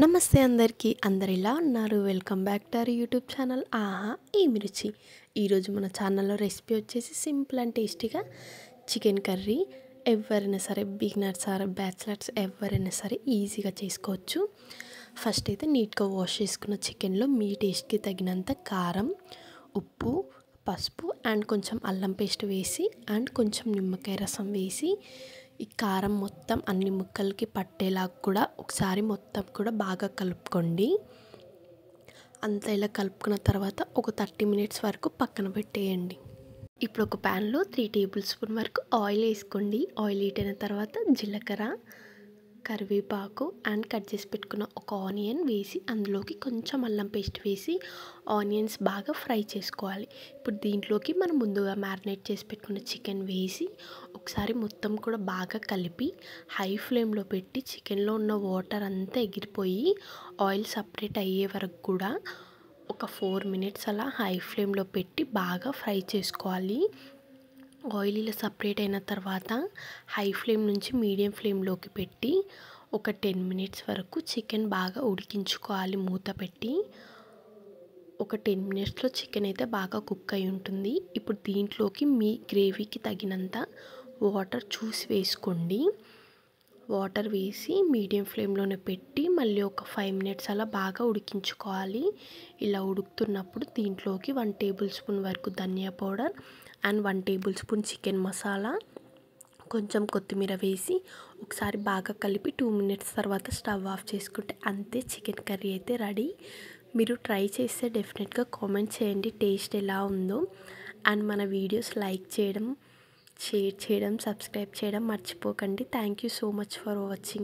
నమస్తే అందరికీ అందరు ఎలా ఉన్నారు? Welcome back to our YouTube channel ఆహా ఏమి రుచి. ఈరోజు మన ఛానల్లో రెసిపీ వచ్చేసి సింపుల్ అండ్ టేస్టీగా చికెన్ కర్రీ. ఎవరైనా సరే బిగినర్స్ ఆర్ బ్యాచిలర్స్ ఎవరైనా సరే ఈజీగా చేసుకోవచ్చు. ఫస్ట్ అయితే నీట్గా వాష్ చేసుకున్న చికెన్లో మీ టేస్ట్కి తగినంత కారం, ఉప్పు, పసుపు అండ్ కొంచెం అల్లం పేస్ట్ వేసి అండ్ కొంచెం నిమ్మకాయ రసం వేసి ఈ కారం మొత్తం అన్ని ముక్కలకి పట్టేలా కూడా ఒకసారి మొత్తం కూడా బాగా కలుపుకోండి. అంతా ఇలా కలుపుకున్న తర్వాత ఒక 30 మినిట్స్ వరకు పక్కన పెట్టేయండి. ఇప్పుడు ఒక ప్యాన్లో 3 టేబుల్ స్పూన్ వరకు ఆయిల్ వేసుకోండి. ఆయిల్ హీట్ అయిన తర్వాత జీలకర్ర, కరివేపాకు అండ్ కట్ చేసి పెట్టుకున్న ఒక ఆనియన్ వేసి అందులోకి కొంచెం అల్లం పేస్ట్ వేసి ఆనియన్స్ బాగా ఫ్రై చేసుకోవాలి. ఇప్పుడు దీంట్లోకి మనం ముందుగా మ్యారినేట్ చేసి పెట్టుకున్న చికెన్ వేసి ఒకసారి మొత్తం కూడా బాగా కలిపి హై ఫ్లేమ్లో పెట్టి చికెన్లో ఉన్న వాటర్ అంతా ఎగిరిపోయి ఆయిల్ సపరేట్ అయ్యే వరకు కూడా ఒక 4 మినిట్స్ అలా హై ఫ్లేమ్లో పెట్టి బాగా ఫ్రై చేసుకోవాలి. ఆయిల్ ఇలా సపరేట్ అయిన తర్వాత హై ఫ్లేమ్ నుంచి మీడియం ఫ్లేమ్లోకి పెట్టి ఒక 10 మినిట్స్ వరకు చికెన్ బాగా ఉడికించుకోవాలి మూత పెట్టి. ఒక 10 మినిట్స్లో చికెన్ అయితే బాగా కుక్ అయి ఉంటుంది. ఇప్పుడు దీంట్లోకి మీ గ్రేవీకి తగినంత వాటర్ చూసి వేసుకోండి. వాటర్ వేసి మీడియం ఫ్లేమ్లోనే పెట్టి మళ్ళీ ఒక 5 మినిట్స్ అలా బాగా ఉడికించుకోవాలి. ఇలా ఉడుకుతున్నప్పుడు దీంట్లోకి 1 టేబుల్ స్పూన్ వరకు ధనియా powder and 1 tablespoon chicken masala, కొంచెం కొత్తిమీర వేసి ఒకసారి బాగా కలిపి 2 మినిట్స్ తర్వాత స్టవ్ ఆఫ్ చేసుకుంటే అంతే, చికెన్ కర్రీ అయితే రెడీ. మీరు ట్రై చేస్తే డెఫినెట్గా కామెంట్ చేయండి టేస్ట్ ఎలా ఉందో. అండ్ మన వీడియోస్ లైక్ చేయడం, షేర్ చేయడం, సబ్స్క్రైబ్ చేయడం మర్చిపోకండి. Thank you so much for watching.